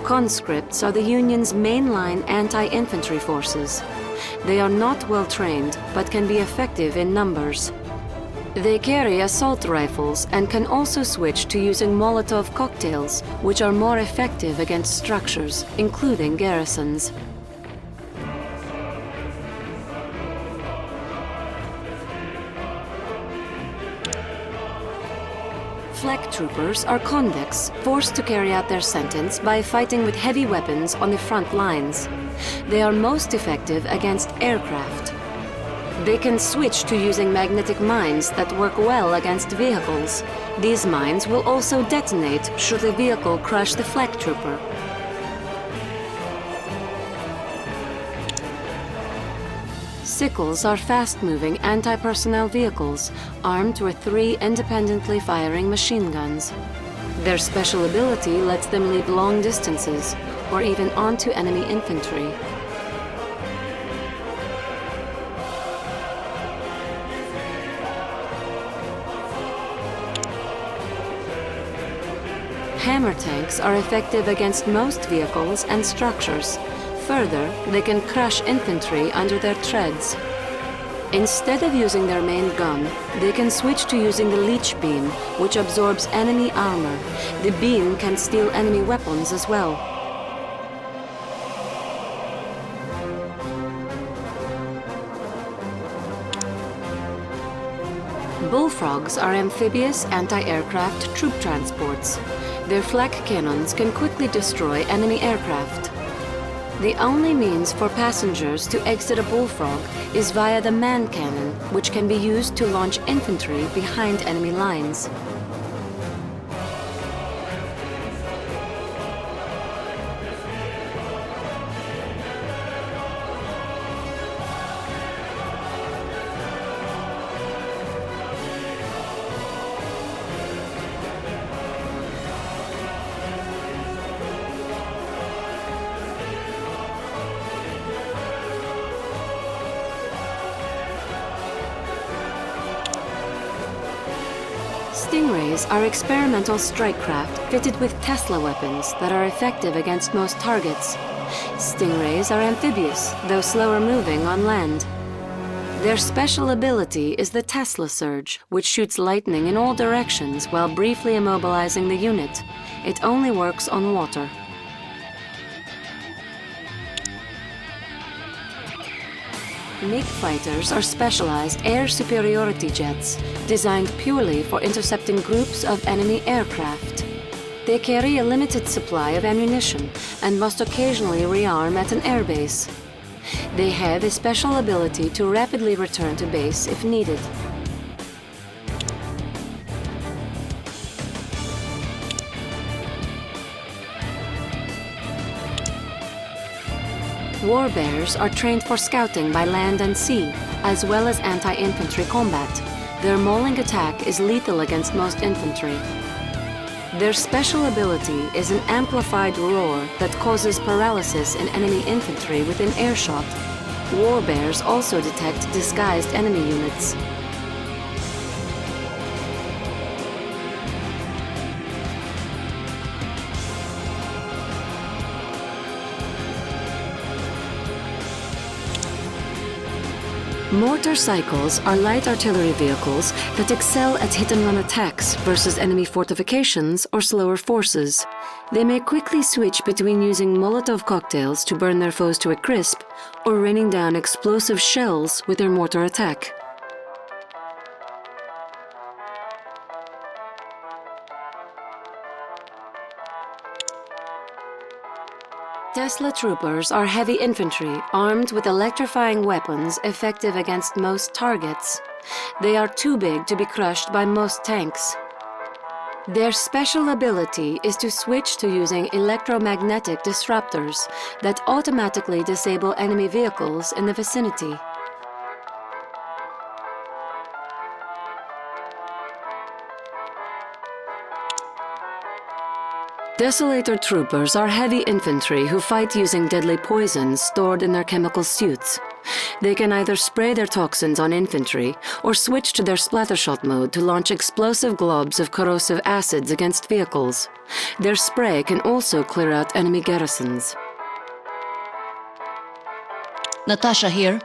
Conscripts are the Union's mainline anti-infantry forces. They are not well trained, but can be effective in numbers. They carry assault rifles and can also switch to using Molotov cocktails, which are more effective against structures, including garrisons. Flak troopers are convicts forced to carry out their sentence by fighting with heavy weapons on the front lines. They are most effective against aircraft. They can switch to using magnetic mines that work well against vehicles. These mines will also detonate should the vehicle crush the flak trooper. Sickles are fast-moving anti-personnel vehicles armed with 3 independently firing machine guns. Their special ability lets them leap long distances, or even onto enemy infantry. Hammer tanks are effective against most vehicles and structures. Further, they can crush infantry under their treads. Instead of using their main gun, they can switch to using the leech beam, which absorbs enemy armor. The beam can steal enemy weapons as well. Bullfrogs are amphibious anti-aircraft troop transports. Their flak cannons can quickly destroy enemy aircraft. The only means for passengers to exit a bullfrog is via the man cannon, which can be used to launch infantry behind enemy lines. Stingrays are experimental strike craft fitted with Tesla weapons that are effective against most targets. Stingrays are amphibious, though slower moving on land. Their special ability is the Tesla surge, which shoots lightning in all directions while briefly immobilizing the unit. It only works on water. MiG fighters are specialized air superiority jets, designed purely for intercepting groups of enemy aircraft. They carry a limited supply of ammunition and must occasionally rearm at an airbase. They have a special ability to rapidly return to base if needed. Warbears are trained for scouting by land and sea, as well as anti-infantry combat. Their mauling attack is lethal against most infantry. Their special ability is an amplified roar that causes paralysis in enemy infantry within earshot. Warbears also detect disguised enemy units. Mortar cycles are light artillery vehicles that excel at hit-and-run attacks versus enemy fortifications or slower forces. They may quickly switch between using Molotov cocktails to burn their foes to a crisp or raining down explosive shells with their mortar attack. Tesla troopers are heavy infantry armed with electrifying weapons effective against most targets. They are too big to be crushed by most tanks. Their special ability is to switch to using electromagnetic disruptors that automatically disable enemy vehicles in the vicinity. Desolator troopers are heavy infantry who fight using deadly poisons stored in their chemical suits. They can either spray their toxins on infantry or switch to their splattershot mode to launch explosive globs of corrosive acids against vehicles. Their spray can also clear out enemy garrisons. Natasha here.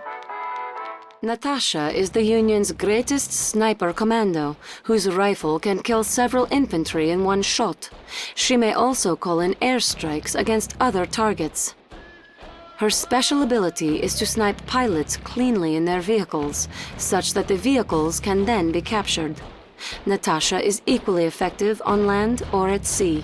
Natasha is the Union's greatest sniper commando, whose rifle can kill several infantry in one shot. She may also call in airstrikes against other targets. Her special ability is to snipe pilots cleanly in their vehicles, such that the vehicles can then be captured. Natasha is equally effective on land or at sea.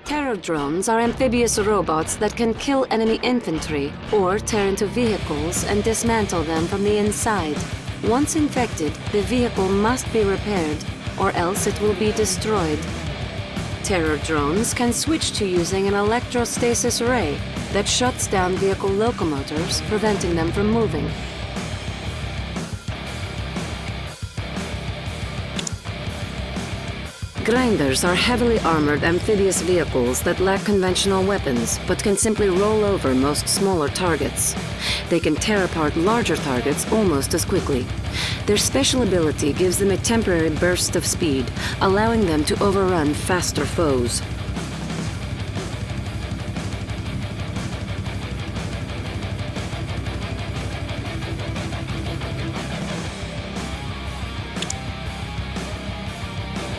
Terror drones are amphibious robots that can kill enemy infantry or tear into vehicles and dismantle them from the inside. Once infected, the vehicle must be repaired, or else it will be destroyed. Terror drones can switch to using an electrostasis ray that shuts down vehicle locomotors, preventing them from moving. Grinders are heavily armored amphibious vehicles that lack conventional weapons, but can simply roll over most smaller targets. They can tear apart larger targets almost as quickly. Their special ability gives them a temporary burst of speed, allowing them to overrun faster foes.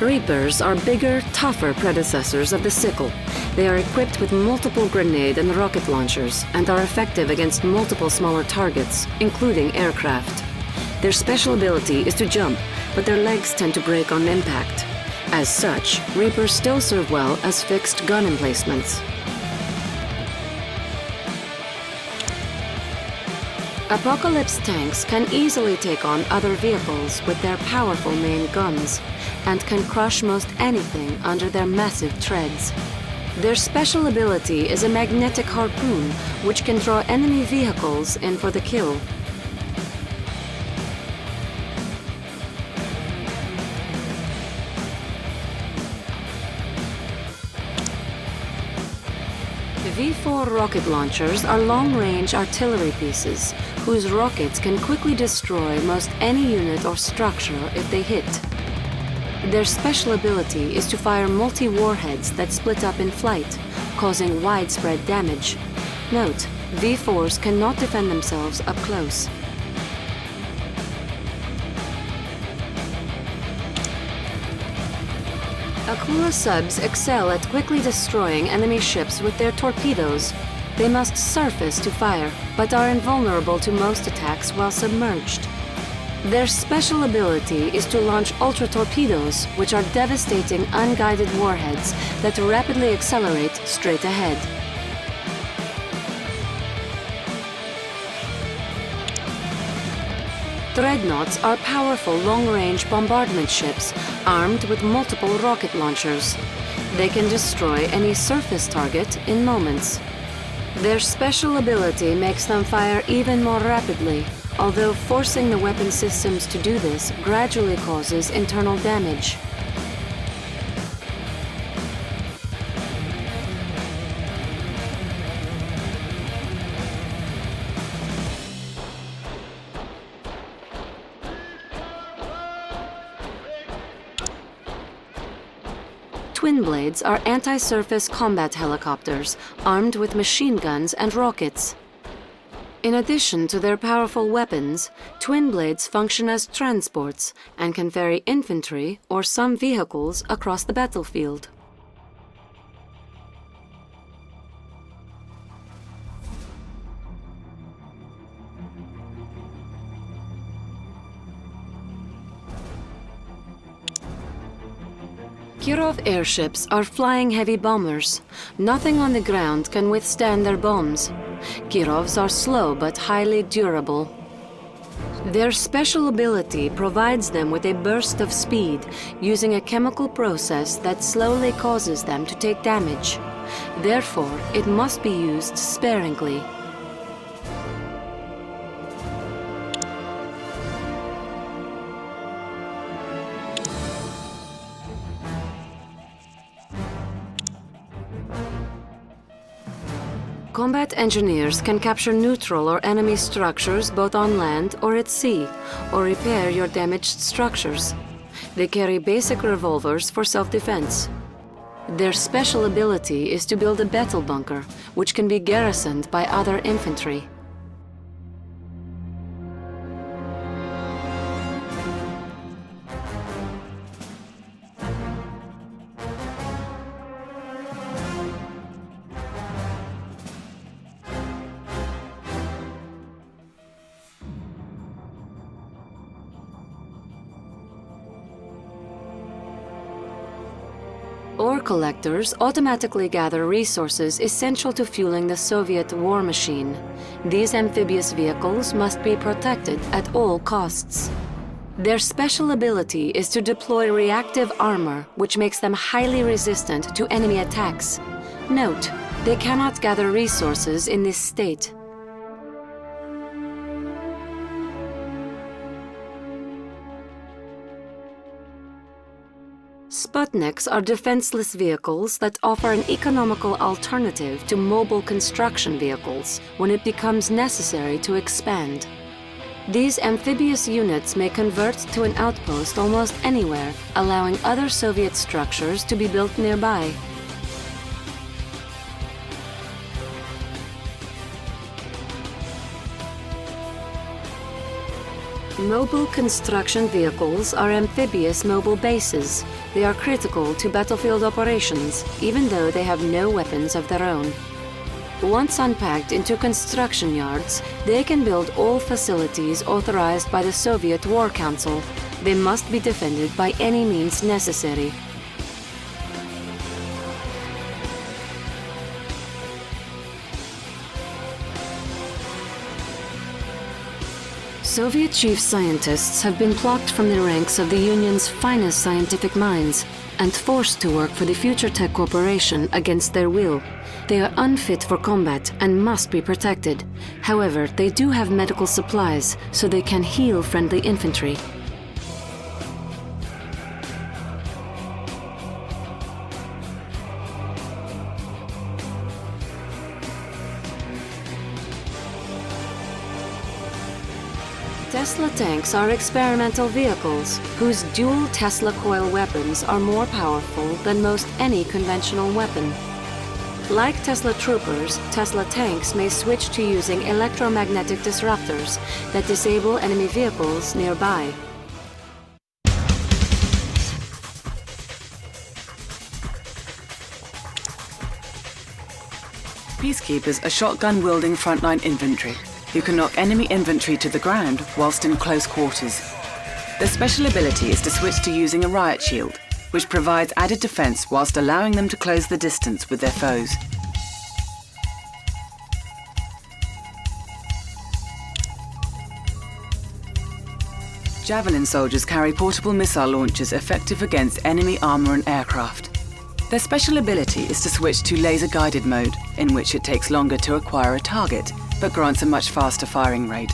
Reapers are bigger, tougher predecessors of the sickle. They are equipped with multiple grenade and rocket launchers and are effective against multiple smaller targets, including aircraft. Their special ability is to jump, but their legs tend to break on impact. As such, Reapers still serve well as fixed gun emplacements. Apocalypse tanks can easily take on other vehicles with their powerful main guns, and can crush most anything under their massive treads. Their special ability is a magnetic harpoon, which can draw enemy vehicles in for the kill. V4 rocket launchers are long-range artillery pieces, whose rockets can quickly destroy most any unit or structure if they hit. Their special ability is to fire multi-warheads that split up in flight, causing widespread damage. Note, V4s cannot defend themselves up close. Akula subs excel at quickly destroying enemy ships with their torpedoes. They must surface to fire, but are invulnerable to most attacks while submerged. Their special ability is to launch ultra-torpedoes, which are devastating unguided warheads that rapidly accelerate straight ahead. Dreadnoughts are powerful long-range bombardment ships armed with multiple rocket launchers. They can destroy any surface target in moments. Their special ability makes them fire even more rapidly, although forcing the weapon systems to do this gradually causes internal damage. Twin Blades are anti-surface combat helicopters armed with machine guns and rockets. In addition to their powerful weapons, Twin Blades function as transports and can ferry infantry or some vehicles across the battlefield. Kirov airships are flying heavy bombers. Nothing on the ground can withstand their bombs. Kirovs are slow but highly durable. Their special ability provides them with a burst of speed, using a chemical process that slowly causes them to take damage. Therefore, it must be used sparingly. Combat engineers can capture neutral or enemy structures both on land or at sea, or repair your damaged structures. They carry basic revolvers for self-defense. Their special ability is to build a battle bunker, which can be garrisoned by other infantry. Ore collectors automatically gather resources essential to fueling the Soviet war machine. These amphibious vehicles must be protected at all costs. Their special ability is to deploy reactive armor, which makes them highly resistant to enemy attacks. Note, they cannot gather resources in this state. Sputniks are defenseless vehicles that offer an economical alternative to mobile construction vehicles when it becomes necessary to expand. These amphibious units may convert to an outpost almost anywhere, allowing other Soviet structures to be built nearby. Mobile construction vehicles are amphibious mobile bases. They are critical to battlefield operations, even though they have no weapons of their own. Once unpacked into construction yards, they can build all facilities authorized by the Soviet War Council. They must be defended by any means necessary. Soviet chief scientists have been plucked from the ranks of the Union's finest scientific minds and forced to work for the Future Tech Corporation against their will. They are unfit for combat and must be protected. However, they do have medical supplies, so they can heal friendly infantry. Tesla tanks are experimental vehicles whose dual Tesla coil weapons are more powerful than most any conventional weapon. Like Tesla troopers, Tesla tanks may switch to using electromagnetic disruptors that disable enemy vehicles nearby. Peacekeepers are shotgun-wielding frontline infantry who can knock enemy infantry to the ground whilst in close quarters. Their special ability is to switch to using a riot shield, which provides added defense whilst allowing them to close the distance with their foes. Javelin soldiers carry portable missile launchers effective against enemy armor and aircraft. Their special ability is to switch to laser-guided mode, in which it takes longer to acquire a target, but grants a much faster firing rate.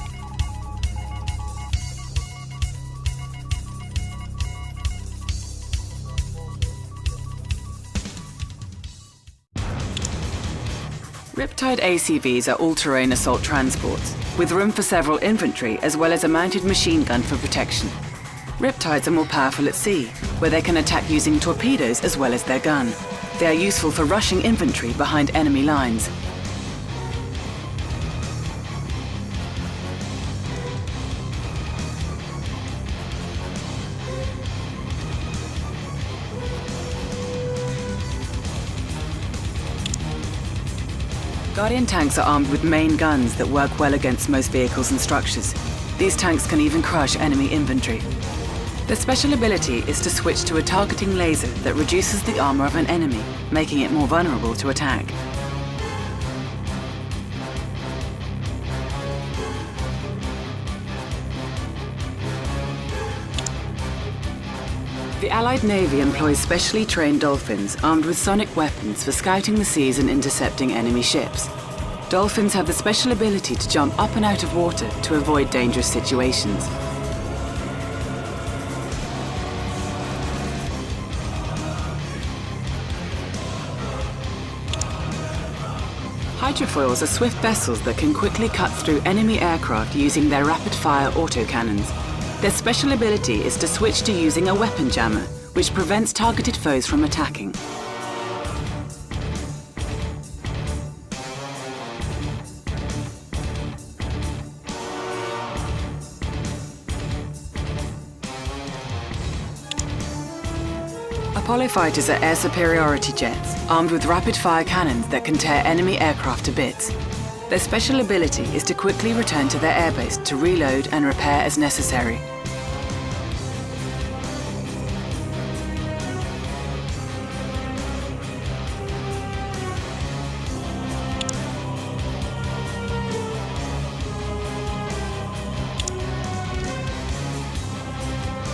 Riptide ACVs are all-terrain assault transports, with room for several infantry as well as a mounted machine gun for protection. Riptides are more powerful at sea, where they can attack using torpedoes as well as their gun. They are useful for rushing infantry behind enemy lines. Guardian tanks are armed with main guns that work well against most vehicles and structures. These tanks can even crush enemy infantry. Their special ability is to switch to a targeting laser that reduces the armor of an enemy, making it more vulnerable to attack. The Allied Navy employs specially trained dolphins armed with sonic weapons for scouting the seas and intercepting enemy ships. Dolphins have the special ability to jump up and out of water to avoid dangerous situations. Hydrofoils are swift vessels that can quickly cut through enemy aircraft using their rapid-fire autocannons. Their special ability is to switch to using a weapon jammer, which prevents targeted foes from attacking. Apollo fighters are air superiority jets, armed with rapid-fire cannons that can tear enemy aircraft to bits. Their special ability is to quickly return to their airbase to reload and repair as necessary.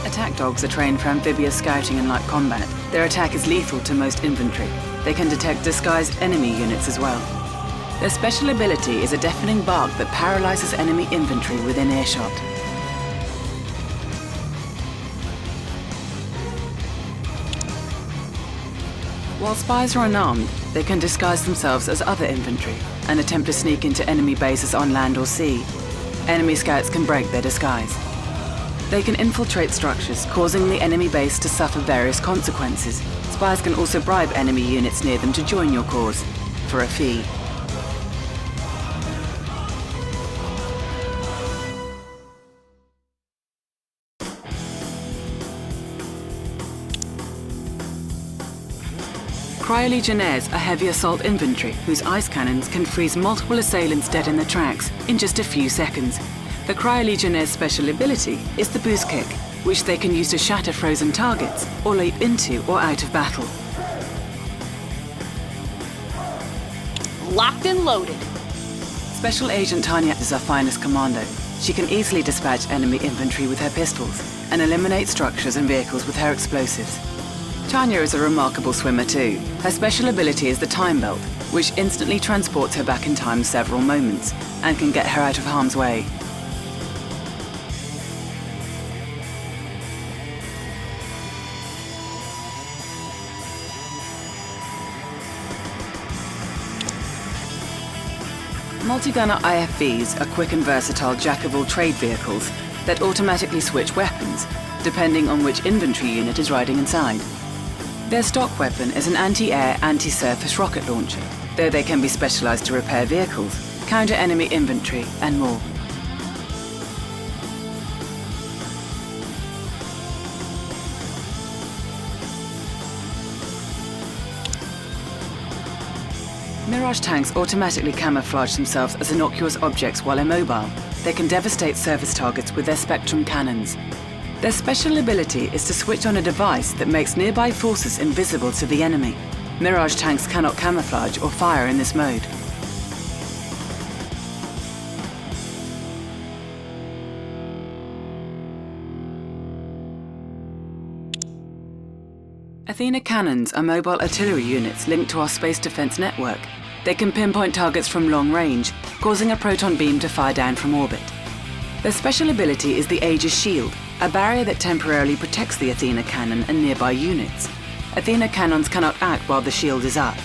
Attack dogs are trained for amphibious scouting and light combat. Their attack is lethal to most infantry. They can detect disguised enemy units as well. Their special ability is a deafening bark that paralyzes enemy infantry within earshot. While spies are unarmed, they can disguise themselves as other infantry and attempt to sneak into enemy bases on land or sea. Enemy scouts can break their disguise. They can infiltrate structures, causing the enemy base to suffer various consequences. Spies can also bribe enemy units near them to join your cause, for a fee. Cryolegionnaires are heavy assault infantry whose ice cannons can freeze multiple assailants dead in their tracks in just a few seconds. The Cryolegionnaire's special ability is the boost kick, which they can use to shatter frozen targets or leap into or out of battle. Locked and loaded. Special Agent Tanya is our finest commando. She can easily dispatch enemy infantry with her pistols and eliminate structures and vehicles with her explosives. Tanya is a remarkable swimmer too. Her special ability is the time belt, which instantly transports her back in time several moments and can get her out of harm's way. Multi-gunner IFVs are quick and versatile jack-of-all-trade vehicles that automatically switch weapons, depending on which infantry unit is riding inside. Their stock weapon is an anti-air, anti-surface rocket launcher, though they can be specialized to repair vehicles, counter enemy infantry, and more. Mirage tanks automatically camouflage themselves as innocuous objects while immobile. They can devastate surface targets with their Spectrum cannons. Their special ability is to switch on a device that makes nearby forces invisible to the enemy. Mirage tanks cannot camouflage or fire in this mode. Athena cannons are mobile artillery units linked to our space defense network. They can pinpoint targets from long range, causing a proton beam to fire down from orbit. Their special ability is the Aegis Shield, a barrier that temporarily protects the Athena cannon and nearby units. Athena cannons cannot act while the shield is up.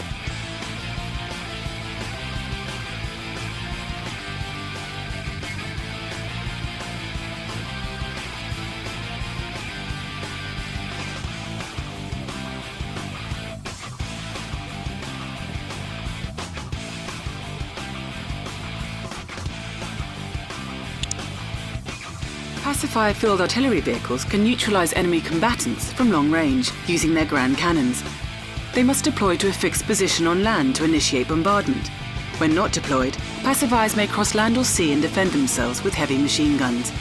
Pacified field artillery vehicles can neutralize enemy combatants from long range using their grand cannons. They must deploy to a fixed position on land to initiate bombardment. When not deployed, pacifiers may cross land or sea and defend themselves with heavy machine guns.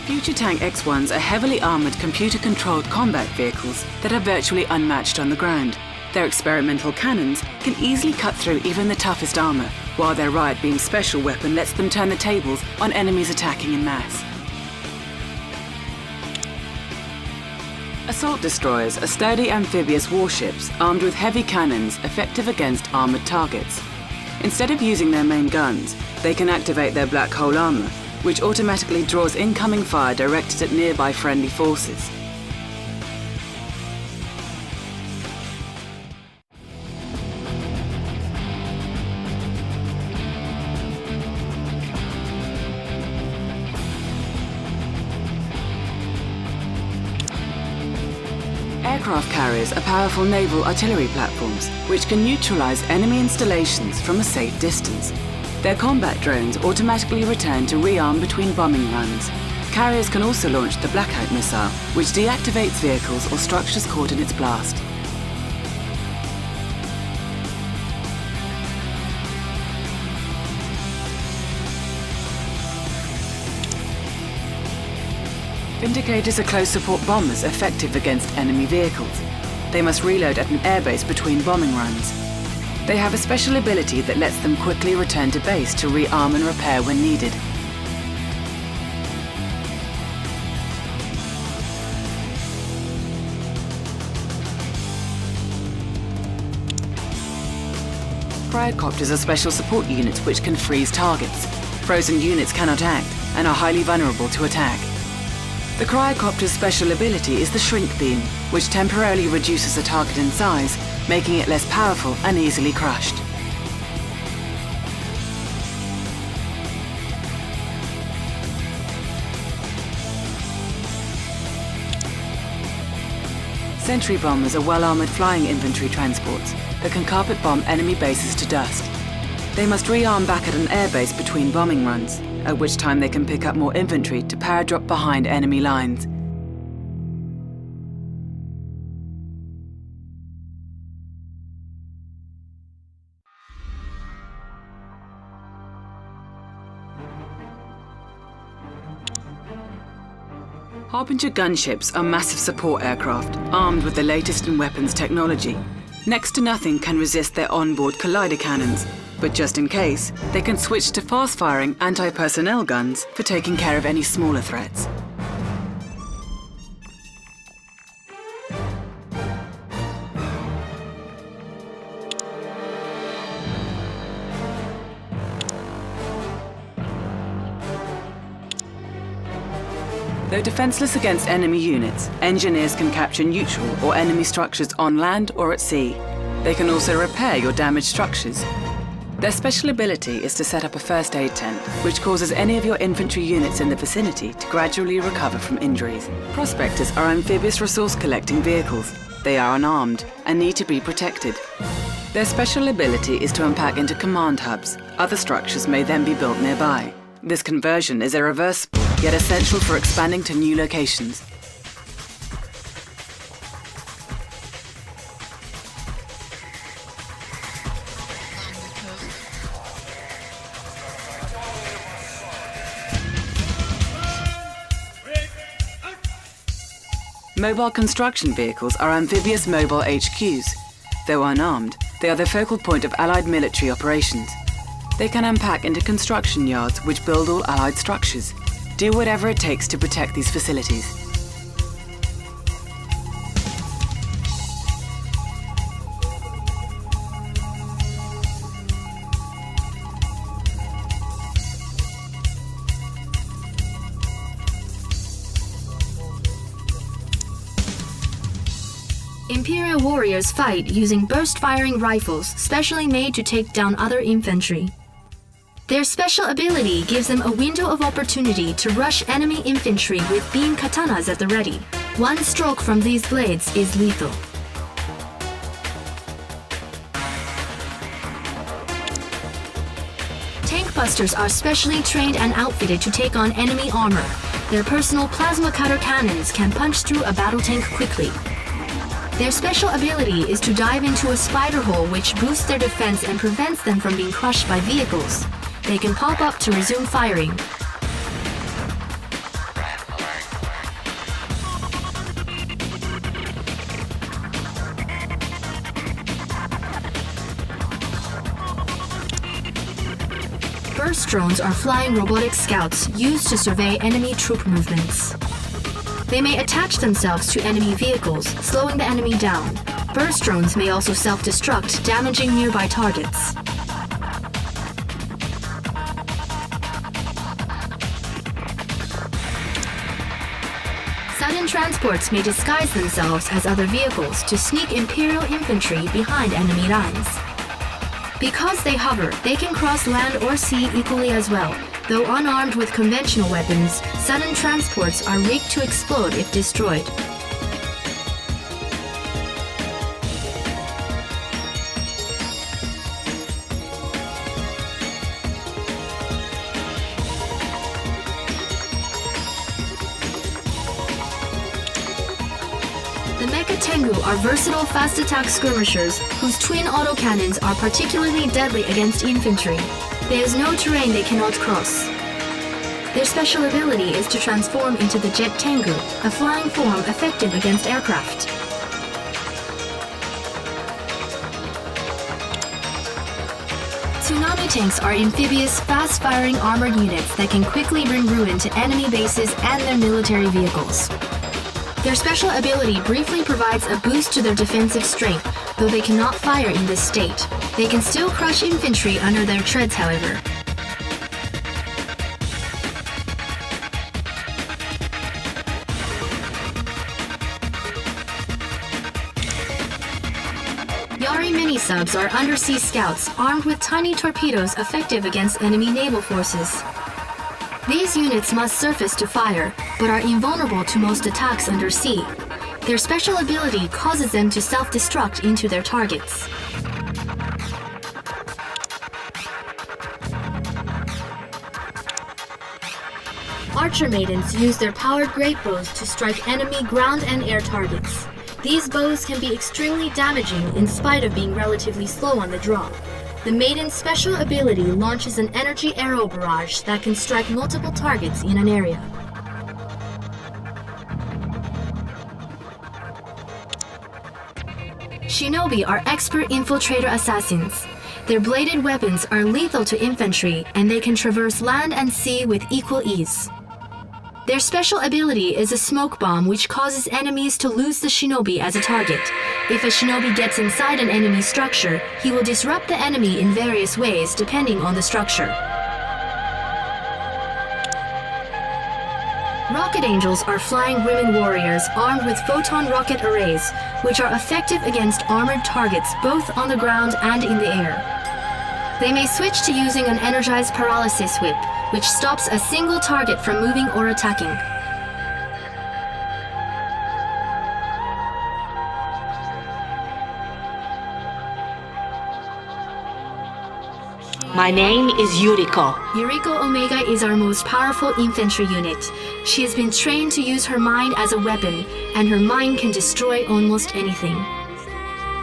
Future Tank X1s are heavily armoured computer-controlled combat vehicles that are virtually unmatched on the ground. Their experimental cannons can easily cut through even the toughest armour, while their Riot Beam special weapon lets them turn the tables on enemies attacking en masse. Assault destroyers are sturdy amphibious warships armed with heavy cannons effective against armoured targets. Instead of using their main guns, they can activate their black hole armor, which automatically draws incoming fire directed at nearby friendly forces. Aircraft carriers are powerful naval artillery platforms, which can neutralize enemy installations from a safe distance. Their combat drones automatically return to rearm between bombing runs. Carriers can also launch the Blackout missile, which deactivates vehicles or structures caught in its blast. Vindicators are close support bombers effective against enemy vehicles. They must reload at an airbase between bombing runs. They have a special ability that lets them quickly return to base to rearm and repair when needed. Cryocopters are special support units which can freeze targets. Frozen units cannot act and are highly vulnerable to attack. The cryocopter's special ability is the shrink beam, which temporarily reduces a target in size, making it less powerful and easily crushed. Sentry bombers are well-armored flying infantry transports that can carpet bomb enemy bases to dust. They must rearm back at an airbase between bombing runs, at which time they can pick up more infantry to paradrop behind enemy lines. Harbinger gunships are massive support aircraft, armed with the latest in weapons technology. Next to nothing can resist their onboard collider cannons, but just in case, they can switch to fast-firing anti-personnel guns for taking care of any smaller threats. Though defenseless against enemy units, engineers can capture neutral or enemy structures on land or at sea. They can also repair your damaged structures. Their special ability is to set up a first aid tent, which causes any of your infantry units in the vicinity to gradually recover from injuries. Prospectors are amphibious resource collecting vehicles. They are unarmed and need to be protected. Their special ability is to unpack into command hubs. Other structures may then be built nearby. This conversion is irreversible, yet essential for expanding to new locations. Mobile construction vehicles are amphibious mobile HQs. Though unarmed, they are the focal point of Allied military operations. They can unpack into construction yards which build all Allied structures. Do whatever it takes to protect these facilities. Imperial warriors fight using burst-firing rifles specially made to take down other infantry. Their special ability gives them a window of opportunity to rush enemy infantry with beam katanas at the ready. One stroke from these blades is lethal. Tank busters are specially trained and outfitted to take on enemy armor. Their personal plasma cutter cannons can punch through a battle tank quickly. Their special ability is to dive into a spider hole which boosts their defense and prevents them from being crushed by vehicles. They can pop up to resume firing. Burst drones are flying robotic scouts used to survey enemy troop movements. They may attach themselves to enemy vehicles, slowing the enemy down. Burst drones may also self-destruct, damaging nearby targets. Sudden transports may disguise themselves as other vehicles to sneak Imperial infantry behind enemy lines. Because they hover, they can cross land or sea equally as well. Though unarmed with conventional weapons, sudden transports are rigged to explode if destroyed. The Mecha Tengu are versatile fast attack skirmishers whose twin autocannons are particularly deadly against infantry. There is no terrain they cannot cross. Their special ability is to transform into the Jet Tengu, a flying form effective against aircraft. Tsunami tanks are amphibious, fast-firing armored units that can quickly bring ruin to enemy bases and their military vehicles. Their special ability briefly provides a boost to their defensive strength, though they cannot fire in this state. They can still crush infantry under their treads, however. Yari mini-subs are undersea scouts armed with tiny torpedoes effective against enemy naval forces. These units must surface to fire, but are invulnerable to most attacks undersea. Their special ability causes them to self-destruct into their targets. Archer maidens use their powered great bows to strike enemy ground and air targets. These bows can be extremely damaging in spite of being relatively slow on the draw. The Maiden's special ability launches an energy arrow barrage that can strike multiple targets in an area. Shinobi are expert infiltrator assassins. Their bladed weapons are lethal to infantry, and they can traverse land and sea with equal ease. Their special ability is a smoke bomb which causes enemies to lose the shinobi as a target. If a shinobi gets inside an enemy structure, he will disrupt the enemy in various ways depending on the structure. Rocket Angels are flying women warriors armed with photon rocket arrays, which are effective against armored targets both on the ground and in the air. They may switch to using an energized paralysis whip, which stops a single target from moving or attacking. My name is Yuriko. Yuriko Omega is our most powerful infantry unit. She has been trained to use her mind as a weapon, and her mind can destroy almost anything.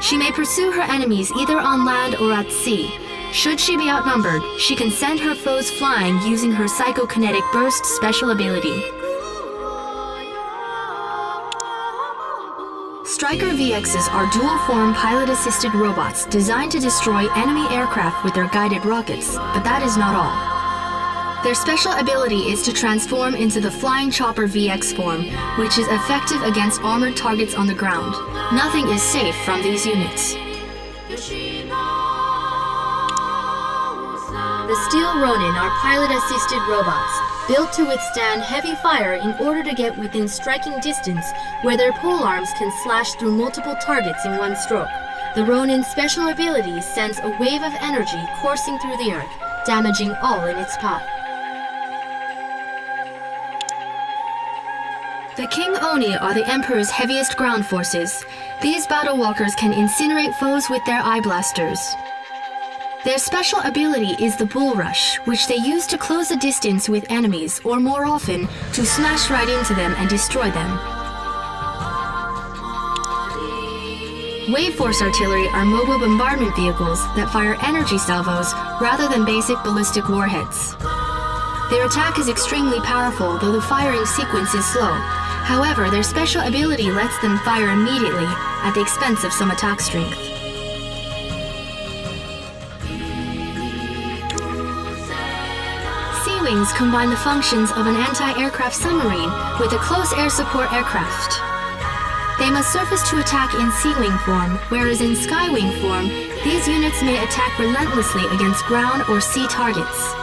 She may pursue her enemies either on land or at sea. Should she be outnumbered, she can send her foes flying using her Psychokinetic Burst special ability. Striker VXs are dual-form pilot-assisted robots designed to destroy enemy aircraft with their guided rockets, but that is not all. Their special ability is to transform into the Flying Chopper VX form, which is effective against armored targets on the ground. Nothing is safe from these units. The Steel Ronin are pilot-assisted robots, built to withstand heavy fire in order to get within striking distance where their polearms can slash through multiple targets in one stroke. The Ronin's special ability sends a wave of energy coursing through the earth, damaging all in its path. The King Oni are the Emperor's heaviest ground forces. These battle walkers can incinerate foes with their eye blasters. Their special ability is the Bull Rush, which they use to close the distance with enemies, or more often, to smash right into them and destroy them. Wave Force Artillery are mobile bombardment vehicles that fire energy salvos rather than basic ballistic warheads. Their attack is extremely powerful, though the firing sequence is slow. However, their special ability lets them fire immediately, at the expense of some attack strength. Wings combine the functions of an anti-aircraft submarine with a close air support aircraft. They must surface to attack in Sea-Wing form, whereas in Sky-Wing form, these units may attack relentlessly against ground or sea targets.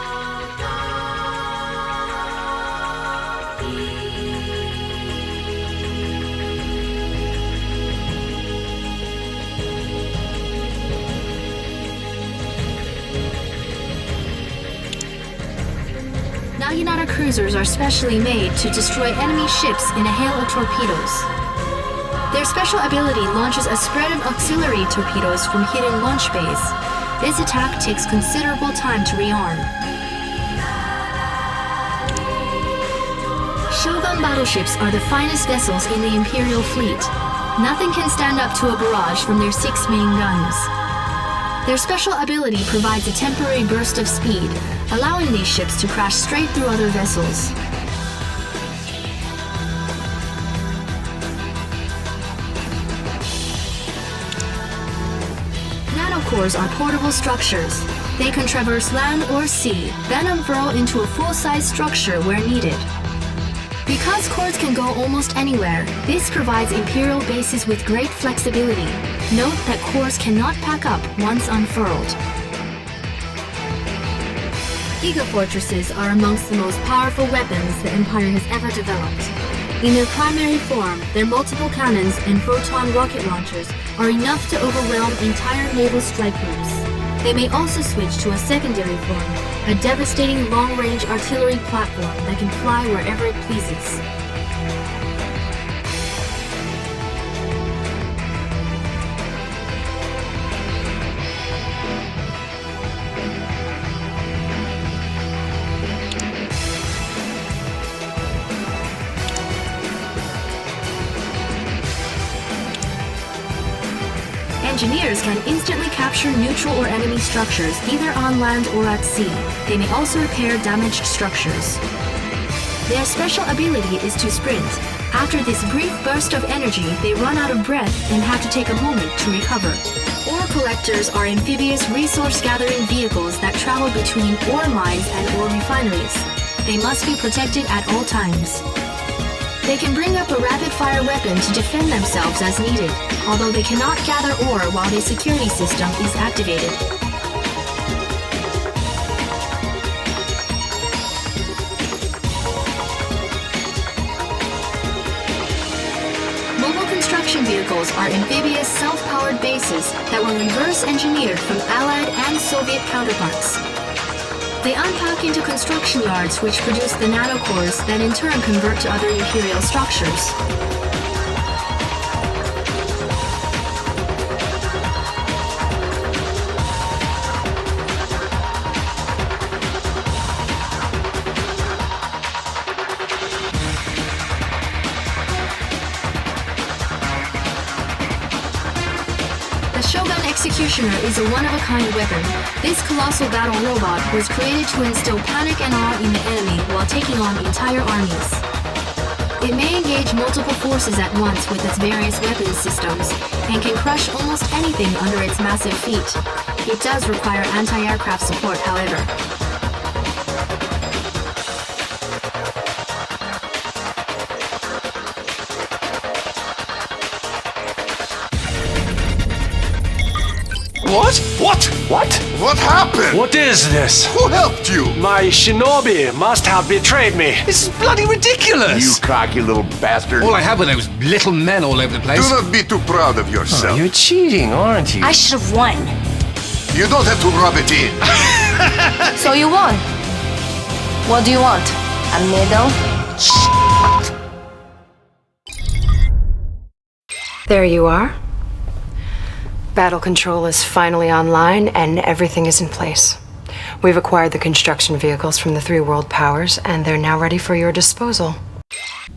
cruisers are specially made to destroy enemy ships in a hail of torpedoes. Their special ability launches a spread of auxiliary torpedoes from hidden launch bays. This attack takes considerable time to rearm. Shogun battleships are the finest vessels in the Imperial fleet. Nothing can stand up to a barrage from their 6 main guns. Their special ability provides a temporary burst of speed, allowing these ships to crash straight through other vessels. Nanocores are portable structures. They can traverse land or sea, then unfurl into a full-size structure where needed. Because cores can go almost anywhere, this provides Imperial bases with great flexibility. Note that cores cannot pack up once unfurled. Gigafortresses are amongst the most powerful weapons the Empire has ever developed. In their primary form, their multiple cannons and photon rocket launchers are enough to overwhelm entire naval strike groups. They may also switch to a secondary form, a devastating long-range artillery platform that can fly wherever it pleases. Engineers can instantly capture neutral or enemy structures, either on land or at sea. They may also repair damaged structures. Their special ability is to sprint. After this brief burst of energy, they run out of breath and have to take a moment to recover. Ore collectors are amphibious resource-gathering vehicles that travel between ore mines and ore refineries. They must be protected at all times. They can bring up a rapid-fire weapon to defend themselves as needed, although they cannot gather ore while the security system is activated. Mobile construction vehicles are amphibious self-powered bases that were reverse-engineered from Allied and Soviet counterparts. They unpack into construction yards which produce the nanocores that in turn convert to other Imperial structures. The Shogun Executioner is a one-of-a-kind weapon. This colossal battle robot was created to instill panic and awe in the enemy while taking on entire armies. It may engage multiple forces at once with its various weapons systems, and can crush almost anything under its massive feet. It does require anti-aircraft support, however. What? What? What? What happened? What is this? Who helped you? My shinobi must have betrayed me. This is bloody ridiculous. You cocky little bastard. All I had were those little men all over the place. Do not be too proud of yourself. You're cheating, aren't you? I should have won. You don't have to rub it in. So you won. What do you want? A medal? There you are. Battle control is finally online and everything is in place. We've acquired the construction vehicles from the 3 world powers and they're now ready for your disposal.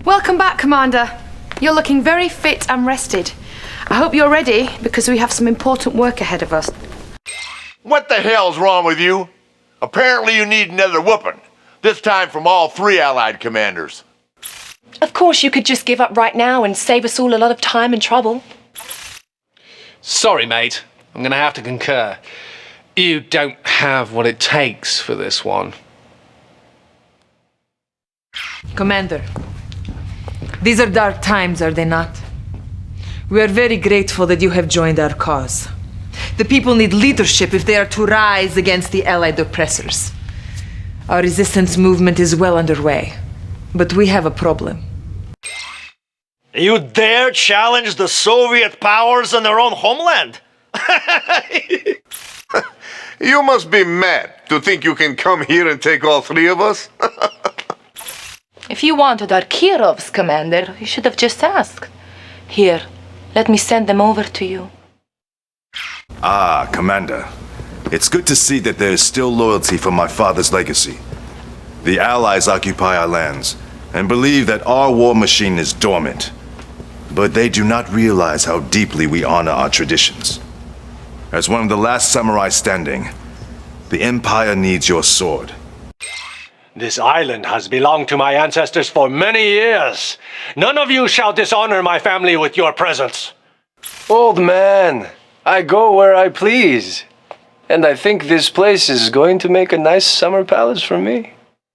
Welcome back, Commander. You're looking very fit and rested. I hope you're ready because we have some important work ahead of us. What the hell's wrong with you? Apparently you need another whooping. This time from all 3 Allied commanders. Of course, you could just give up right now and save us all a lot of time and trouble. Sorry, mate. I'm gonna have to concur. You don't have what it takes for this one. Commander, these are dark times, are they not? We are very grateful that you have joined our cause. The people need leadership if they are to rise against the Allied oppressors. Our resistance movement is well underway, but we have a problem. You dare challenge the Soviet powers in their own homeland? You must be mad to think you can come here and take all 3 of us. If you wanted our Kirov's commander, you should have just asked. Here, let me send them over to you. Ah, Commander. It's good to see that there is still loyalty for my father's legacy. The Allies occupy our lands and believe that our war machine is dormant. But they do not realize how deeply we honor our traditions. As one of the last samurai standing, the Empire needs your sword. This island has belonged to my ancestors for many years. None of you shall dishonor my family with your presence. Old man, I go where I please. And I think this place is going to make a nice summer palace for me.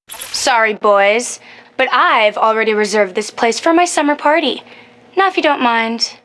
Sorry, boys, but I've already reserved this place for my summer party. Now, if you don't mind.